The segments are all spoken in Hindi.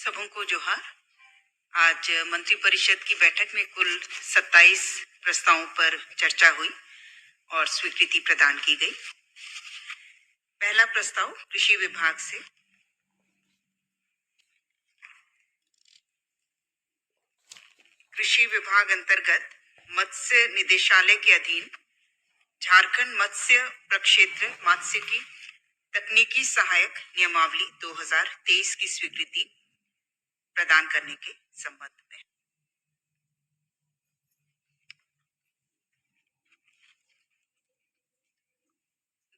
सबों को जोहार। आज मंत्रिपरिषद की बैठक में कुल 27 प्रस्तावों पर चर्चा हुई और स्वीकृति प्रदान की गई। पहला प्रस्ताव कृषि विभाग से। कृषि विभाग अंतर्गत मत्स्य निदेशालय के अधीन झारखंड मत्स्य प्रक्षेत्र मात्स्यिकी तकनीकी सहायक नियमावली 2023 की स्वीकृति प्रदान करने के संबंध में।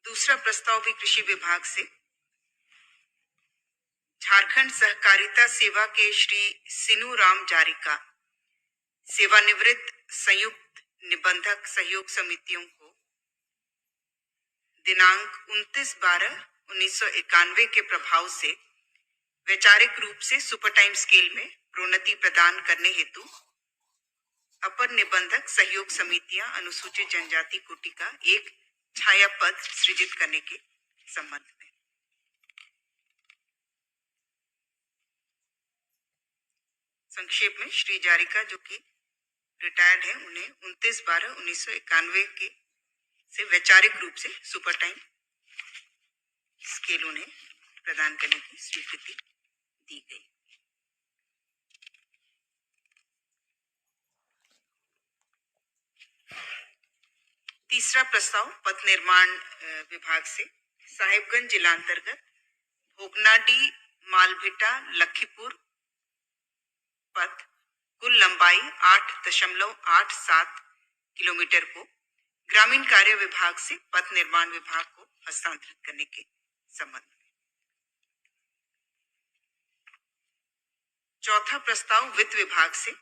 दूसरा प्रस्ताव भी कृषि विभाग से। झारखंड सहकारिता सेवा के श्री सिनू राम जारिका सेवानिवृत्त संयुक्त निबंधक सहयोग समितियों को दिनांक 29/12/1991 के प्रभाव से वैचारिक रूप से सुपर टाइम स्केल में प्रोन्नति प्रदान करने हेतु अपर निबंधक सहयोग समितियां अनुसूचित जनजाति कोटि का एक छाया पद सृजित करने के संबंध में। संक्षेप में श्री जारिका जो कि रिटायर्ड है, उन्हें 29/12/1991 के से वैचारिक रूप से सुपर टाइम स्केल उन्हें प्रदान करने की स्वीकृति दी गई। तीसरा प्रस्ताव पथ निर्माण विभाग से। साहिबगंज जिला अंतर्गत भोगनाडी मालभिटा लखीपुर पथ कुल लंबाई 8.87 किलोमीटर को ग्रामीण कार्य विभाग से पथ निर्माण विभाग को हस्तांतरित करने के संबंध में। चौथा प्रस्ताव वित्त विभाग से।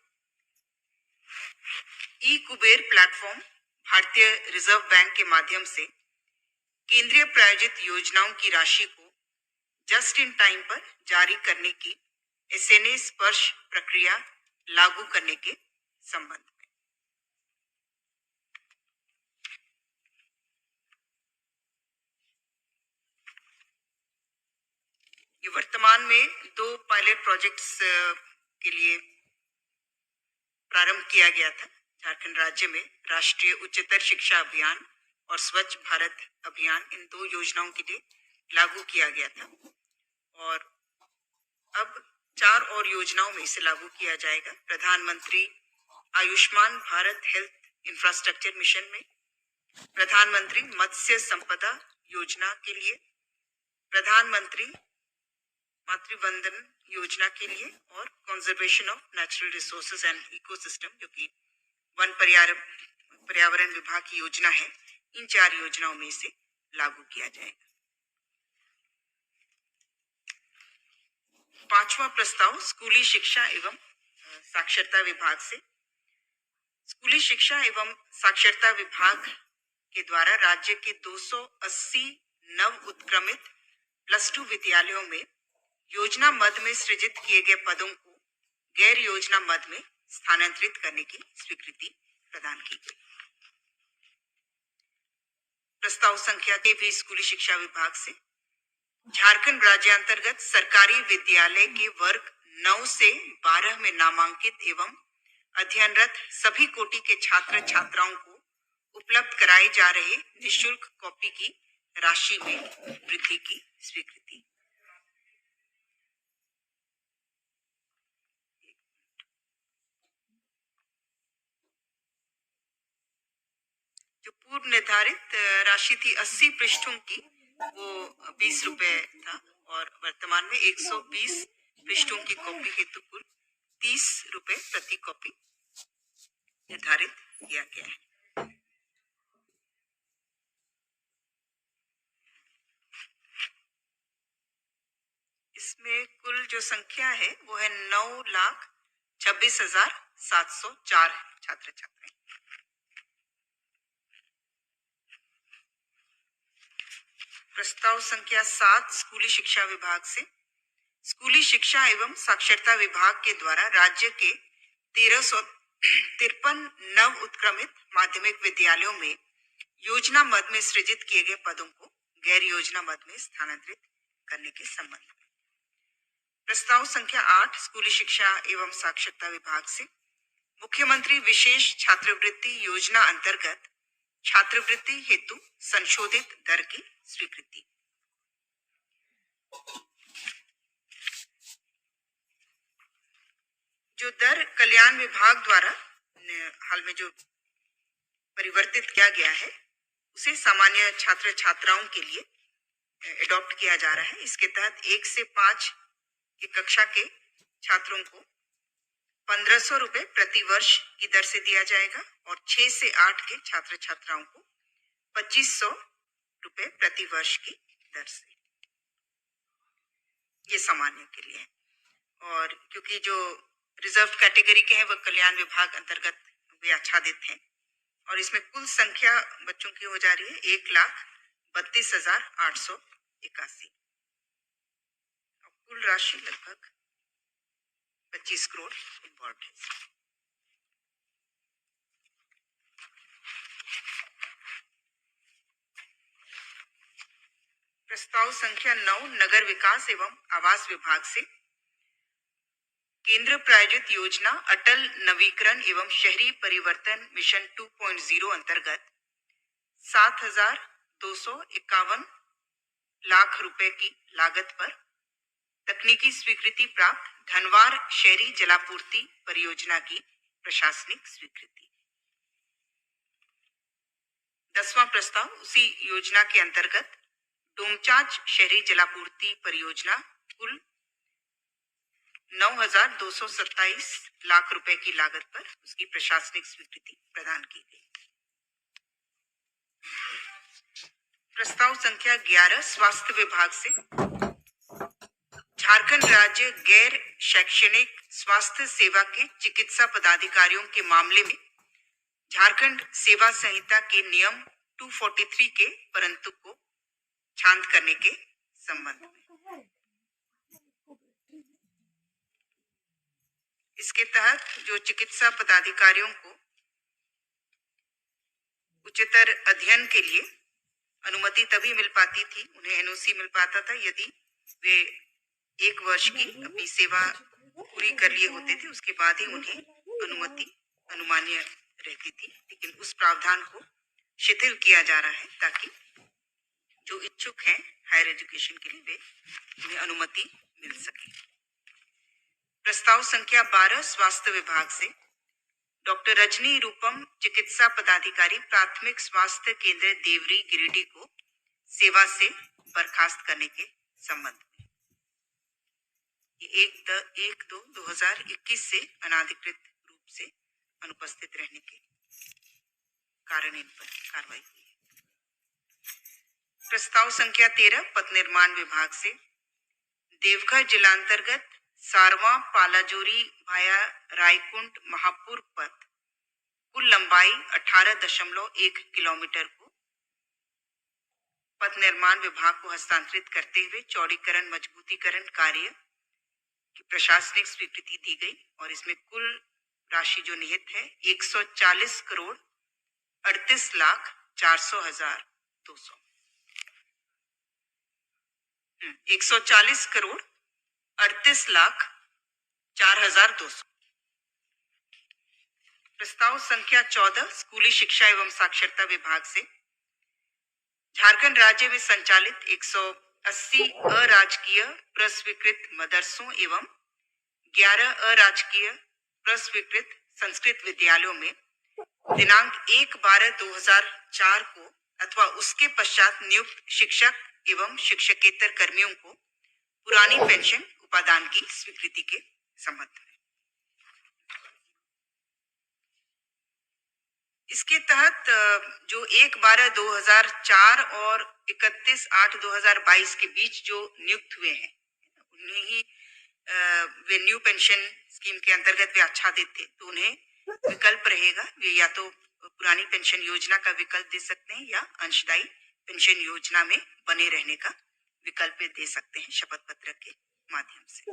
ई कुबेर प्लेटफॉर्म भारतीय रिजर्व बैंक के माध्यम से केंद्रीय प्रायोजित योजनाओं की राशि को जस्ट इन टाइम पर जारी करने की एसएनए स्पर्श प्रक्रिया लागू करने के संबंध में। ये वर्तमान में 2 पायलट प्रोजेक्ट्स के लिए प्रारंभ किया गया था। झारखंड राज्य में राष्ट्रीय उच्चतर शिक्षा अभियान और स्वच्छ भारत अभियान, इन 2 योजनाओं के लिए लागू किया गया था और अब 4 और योजनाओं में इसे लागू किया जाएगा। प्रधानमंत्री Ayushman Bharat health infrastructure mission में, प्रधानमंत्री मत्स्य संपदा योजना के लिए, प्रधानमंत्री मातृवंदन योजना के लिए और conservation of natural resources and ecosystem जो कि वन पर्यावरण विभाग की योजना है। इन 4 योजनाओं में इसे लागू किया जाएगा। पांचवा प्रस्ताव स्कूली शिक्षा एवं साक्षरता विभाग से। स्कूली शिक्षा एवं साक्षरता विभाग के द्वारा राज्य के 280 नव उत्क्रमित +2 विद्यालयों में योजना मद में सृजित किए गए पदों को गैर योजना मद में स्थानांतरित करने की स्वीकृति प्रदान की गई। प्रस्ताव संख्या के भी स्कूली शिक्षा विभाग से। झारखंड राज्य अंतर्गत सरकारी विद्यालय के वर्ग 9 से 12 में नामांकित एवं अध्ययनरत सभी कोटि के छात्र छात्राओं को उपलब्ध कराए जा रहे निःशुल्क कॉपी की राशि में वृद्धि की स्वीकृति। जो पूर्व निर्धारित राशि थी 80 पृष्ठों की, वो 20 रुपए था और वर्तमान में 120 पृष्ठों की कॉपी हेतु कुल 30 रुपए प्रति कॉपी निर्धारित किया गया है। इसमें कुल जो संख्या है वो है 9,26,704 छात्र छात्राएं। प्रस्ताव संख्या 7 स्कूली शिक्षा विभाग से। स्कूली शिक्षा एवं साक्षरता विभाग के द्वारा राज्य के 1353 नव उत्क्रमित माध्यमिक विद्यालयों में योजना मद में सृजित किए गए पदों को गैर योजना मद में स्थानांतरित करने के संबंध में। प्रस्ताव संख्या 8 स्कूली शिक्षा एवं साक्षरता विभाग से मुख्यमंत्री विशेष छात्रवृत्ति योजना अंतर्गत छात्रवृत्ति हेतु संशोधित दर की स्वीकृति। जो दर कल्याण विभाग द्वारा हाल में जो परिवर्तित किया गया है उसे सामान्य छात्र छात्राओं के लिए एडॉप्ट किया जा रहा है। इसके तहत 1 से 5 की कक्षा के छात्रों को 1500 रुपए प्रति वर्ष की दर से दिया जाएगा और 6 से 8 के छात्र छात्राओं को 2500 रुपए प्रति वर्ष की दर से। ये सामान्य के लिए है। और क्योंकि जो रिजर्व कैटेगरी के हैं वह कल्याण विभाग अंतर्गत वे आच्छादित हैं और इसमें कुल संख्या बच्चों की हो जा रही है 1,32,881 और कुल राशि लगभग 25 करोड़ इन्वॉल्व है। प्रस्ताव संख्या 9 नगर विकास एवं आवास विभाग से केंद्र प्रायोजित योजना अटल नवीकरण एवं शहरी परिवर्तन मिशन 2.0 अंतर्गत 7,251 लाख रुपए की लागत पर तकनीकी स्वीकृति प्राप्त धनवार शहरी जलापूर्ति परियोजना की प्रशासनिक स्वीकृति। 10वां प्रस्ताव उसी योजना के अंतर्गत डोमचांच शहरी जलापूर्ति परियोजना कुल 9,227 लाख रुपए की लागत पर उसकी प्रशासनिक स्वीकृति प्रदान की गई। प्रस्ताव संख्या 11 स्वास्थ्य विभाग से झारखंड राज्य गैर शैक्षणिक स्वास्थ्य सेवा के चिकित्सा पदाधिकारियों के मामले में झारखंड सेवा संहिता के नियम 243 के परंतु को शांत करने के संबंध में। इसके तहत जो चिकित्सा पदाधिकारियों को उच्चतर अध्ययन के लिए अनुमति तभी मिल पाती थी, उन्हें एनओसी मिल पाता था यदि वे 1 वर्ष की अपनी सेवा पूरी कर लिए होते थे, उसके बाद ही उन्हें अनुमति अनुमान्य रहती थी। लेकिन उस प्रावधान को शिथिल किया जा रहा है ताकि जो इच्छुक हैं हायर एजुकेशन के लिए वे उन्हें अनुमति मिल सके। प्रस्ताव संख्या 12 स्वास्थ्य विभाग से डॉक्टर रजनी रूपम चिकित्सा पदाधिकारी प्राथमिक स्वास्थ्य केंद्र देवरी गिरिडीह को सेवा से बर्खास्त करने के संबंध में। 1/2/2021 से अनाधिकृत रूप से अनुपस्थित रहने के कारण इन पर कार्रवाई हुई है। प्रस्ताव संख्या 13 पथ निर्माण विभाग से देवघर जिलांतर्गत सारवा पालाजोरी भाया रायकुंड महापुर पथ कुल लंबाई 18.1 किलोमीटर को पथ निर्माण विभाग को हस्तांतरित करते हुए चौड़ीकरण मजबूतीकरण कार्य की प्रशासनिक स्वीकृति दी गई और इसमें कुल राशि जो निहित है 140 करोड़ 38,04,200 140 करोड़ 38,04,200। प्रस्ताव संख्या 14 स्कूली शिक्षा एवं साक्षरता विभाग से झारखंड राज्य में संचालित 180 अराजकीय प्रस्वीकृत मदरसों एवं 11 अराजकीय प्रस्वीकृत संस्कृत विद्यालयों में दिनांक 1/12/2004 को अथवा उसके पश्चात नियुक्त शिक्षक एवं शिक्षकेतर कर्मियों को पुरानी पेंशन उपादान की स्वीकृति के संबंध में। इसके तहत जो 1/12/2004 और 31/8/2022 के बीच जो नियुक्त हुए हैं उन्हें ही वे न्यू पेंशन स्कीम के अंतर्गत वे आच्छादित थे, तो उन्हें विकल्प रहेगा। वे या तो पुरानी पेंशन योजना का विकल्प दे सकते हैं या अंशदायी पेंशन योजना में बने रहने का विकल्प दे सकते हैं शपथ पत्र के माध्यम से।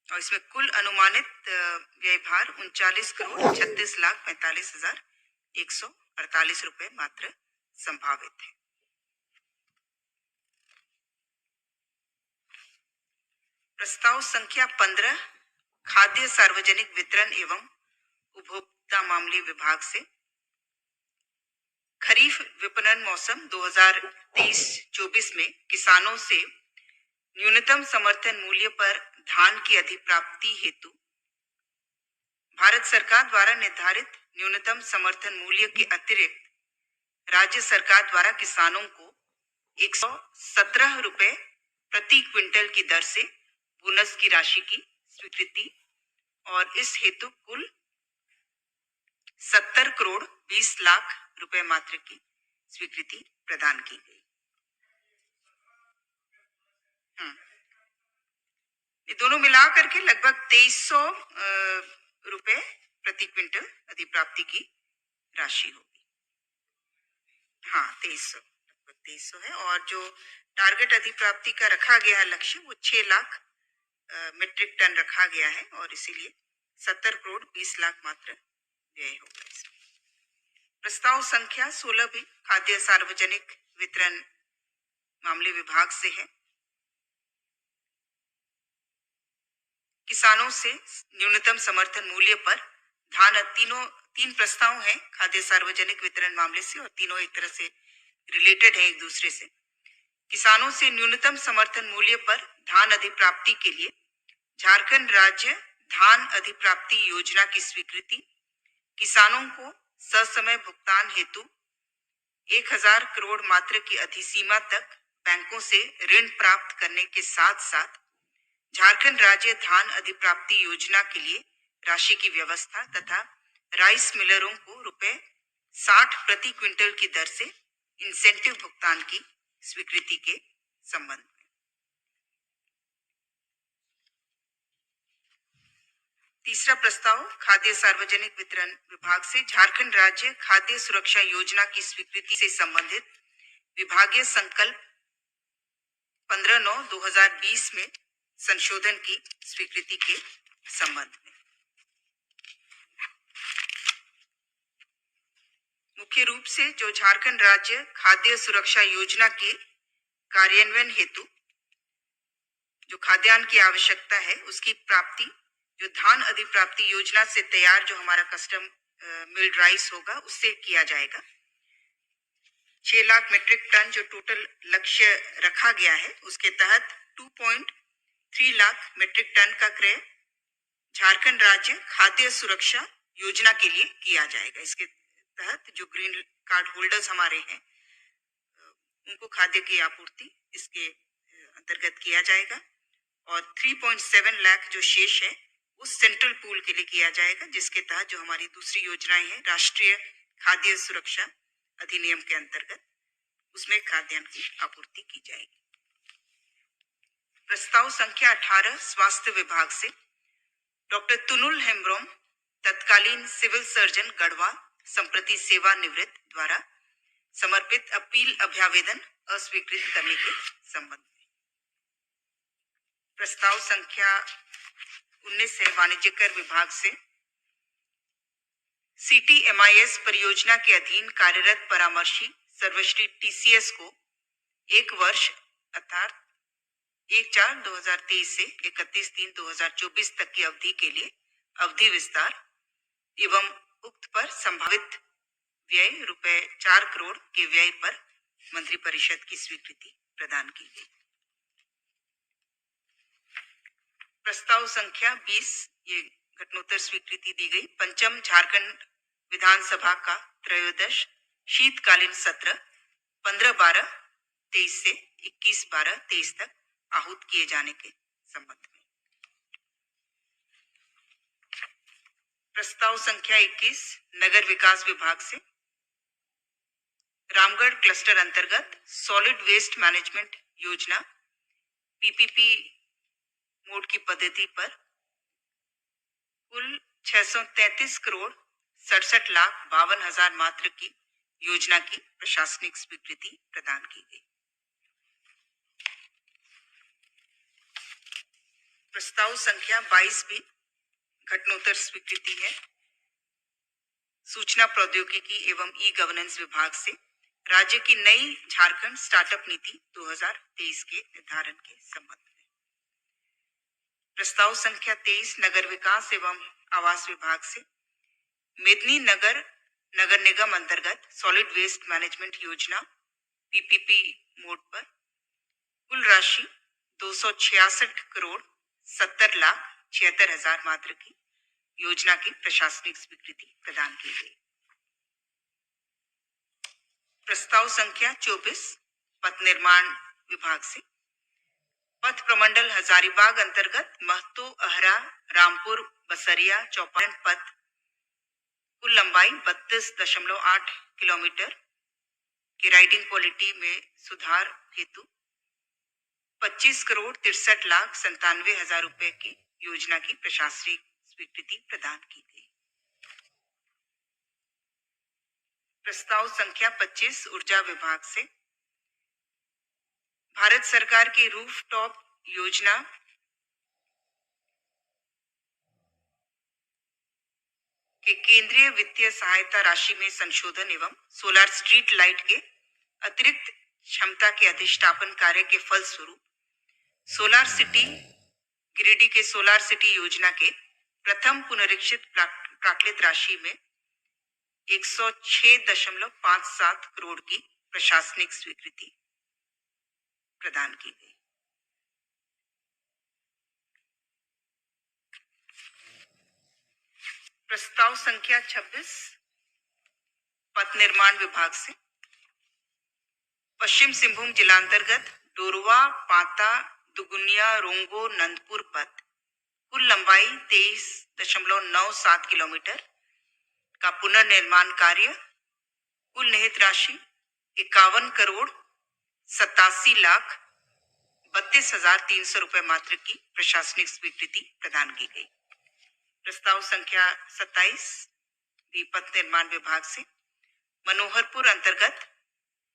और इसमें कुल अनुमानित व्यय भार 39,36,45,148 रुपए मात्र संभावित है। प्रस्ताव संख्या 15 खाद्य सार्वजनिक वितरण एवं उपभोक्ता मामले विभाग से खरीफ विपणन मौसम 2023-24 में किसानों से न्यूनतम समर्थन मूल्य पर धान की अधिप्राप्ति हेतु भारत सरकार द्वारा निर्धारित न्यूनतम समर्थन मूल्य के अतिरिक्त राज्य सरकार द्वारा किसानों को 117 रुपए प्रति क्विंटल की दर से बोनस की राशि की स्वीकृति और इस हेतु कुल 70 करोड़ 20 लाख रुपए मात्र की स्वीकृति प्रदान की गई। ये दोनों मिलाकर के लगभग 2300 रुपए प्रति क्विंटल अधिप्राप्ति की राशि होगी। हाँ, 2300, लगभग 2300 है। और जो टारगेट अधिप्राप्ति का रखा गया है लक्ष्य, वो 6 लाख मीट्रिक टन रखा गया है और इसीलिए 70 करोड़ 20 लाख मात्र व्यय होगा इसमें। प्रस्ताव संख्या 16 भी खाद्य सार्वजनिक वितरण मामले विभाग से है। किसानों से न्यूनतम समर्थन मूल्य पर धान, तीन प्रस्ताव हैं खाद्य सार्वजनिक वितरण मामले से और तीनों एक तरह से रिलेटेड है एक दूसरे से। किसानों से न्यूनतम समर्थन मूल्य पर धान अधिप्राप्ति के लिए झारखंड राज्य धान अधिप्राप्ति योजना की स्वीकृति, किसानों को ससमय भुगतान हेतु 1000 करोड़ मात्र की अधिसीमा तक बैंकों से ऋण प्राप्त करने के साथ साथ झारखंड राज्य धान अधिप्राप्ति योजना के लिए राशि की व्यवस्था तथा राइस मिलरों को ₹60 प्रति क्विंटल की दर से इंसेंटिव भुगतान की स्वीकृति के संबंध में। तीसरा प्रस्ताव खाद्य सार्वजनिक वितरण विभाग से झारखंड राज्य खाद्य सुरक्षा योजना की स्वीकृति से संबंधित विभागीय संकल्प 15/9/2020 में संशोधन की स्वीकृति के संबंध में। मुख्य रूप से जो झारखंड राज्य खाद्य सुरक्षा योजना के कार्यान्वयन हेतु जो खाद्यान्न की आवश्यकता है उसकी प्राप्ति जो धान अधिप्राप्ति योजना से तैयार जो हमारा कस्टम मिल्ड राइस होगा उससे किया जाएगा। 6 लाख मीट्रिक टन जो टोटल लक्ष्य रखा गया है उसके तहत 2.3 लाख मीट्रिक टन का क्रय झारखंड राज्य खाद्य सुरक्षा योजना के लिए किया जाएगा। इसके तहत जो ग्रीन कार्ड होल्डर्स हमारे हैं उनको खाद्य की आपूर्ति इसके अंतर्गत किया जाएगा और 3.7 लाख जो शेष है उस सेंट्रल पूल के लिए किया जाएगा, जिसके तहत जो हमारी दूसरी योजनाएं हैं राष्ट्रीय खाद्य सुरक्षा अधिनियम के अंतर्गत उसमें खाद्यान्न की आपूर्ति की जाएगी। प्रस्ताव संख्या 18 स्वास्थ्य विभाग से डॉक्टर तुनुल हेम्ब्रोम तत्कालीन सिविल सर्जन गढ़वा संप्रति सेवानिवृत्त द्वारा समर्पित अपील अभ्यावेदन अस्वीकृत करने के संबंध में। प्रस्ताव संख्या 19 है वाणिज्य कर विभाग से CTMIS परियोजना के अधीन कार्यरत परामर्शी सर्वश्री TCS को 1 वर्ष अर्थात 1/4/2023 से 31/3/2024 तक की अवधि के लिए अवधि विस्तार एवं उक्त पर संभावित व्यय ₹4 करोड़ के व्यय पर मंत्रिपरिषद की स्वीकृति प्रदान की गई। प्रस्ताव संख्या 20 ये घटनोत्तर स्वीकृति दी गई। पंचम झारखंड विधानसभा का त्रयोदश शीतकालीन सत्र 15/12/23 से 21/12/23 तक आहूत किए जाने के संबंध में। प्रस्ताव संख्या 21 नगर विकास विभाग से रामगढ़ क्लस्टर अंतर्गत सॉलिड वेस्ट मैनेजमेंट योजना PPP मोड की पद्धति पर कुल 633 करोड़ 67 लाख 52 हजार मात्र की योजना की प्रशासनिक स्वीकृति प्रदान की गई। प्रस्ताव संख्या 22 भी घटनोत्तर स्वीकृति है। सूचना प्रौद्योगिकी एवं ई गवर्नेंस विभाग से राज्य की नई झारखंड स्टार्टअप नीति 2023 के निर्धारण के संबंध में। प्रस्ताव संख्या 23 नगर विकास एवं आवास विभाग से मेदिनी नगर नगर निगम अंतर्गत सॉलिड वेस्ट मैनेजमेंट योजना पीपीपी मोड पर कुल राशि 266 करोड़ 70,76,000 मात्र की योजना की प्रशासनिक स्वीकृति प्रदान की गई। प्रस्ताव संख्या 24 पथ निर्माण विभाग से पथ प्रमंडल हजारीबाग अंतर्गत महतो अहरा रामपुर बसरिया चौपारण पथ कुल लंबाई 32.8 किलोमीटर की राइडिंग क्वालिटी में सुधार हेतु 25 करोड़ 63,97,000 रुपए की योजना की प्रशासनिक स्वीकृति प्रदान की गई। प्रस्ताव संख्या 25 ऊर्जा विभाग से भारत सरकार की रूफटॉप योजना के केंद्रीय वित्तीय सहायता राशि में संशोधन एवं सोलर स्ट्रीट लाइट के अतिरिक्त क्षमता के अधिष्ठापन कार्य के फलस्वरूप सोलार सिटी गिरिडीह के सोलार सिटी योजना के प्रथम पुनरीक्षित प्राकलित राशि में 106.57 करोड़ की प्रशासनिक स्वीकृति प्रदान की गई। प्रस्ताव संख्या 26 पथ निर्माण विभाग से पश्चिम सिंहभूम जिलांतर्गत डोरवा पाता दुगुनिया रोंगो नंदपुर पथ कुल लंबाई 23.97 किलोमीटर का पुनर्निर्माण कार्य कुल निहित राशि 51 करोड़ 87,32,300 रुपए मात्र की प्रशासनिक स्वीकृति प्रदान की गई। प्रस्ताव संख्या 27 भी पथ निर्माण विभाग से मनोहरपुर अंतर्गत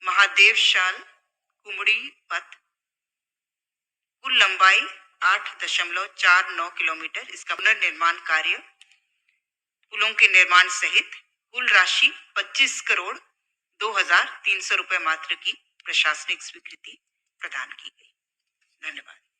महादेव शाल कुमड़ी पथ कुल लंबाई 8.49 किलोमीटर इसका पुनर्निर्माण कार्य पुलों के निर्माण सहित कुल राशि 25 करोड़ 2,300 रुपए मात्र की प्रशासनिक स्वीकृति प्रदान की गई। धन्यवाद।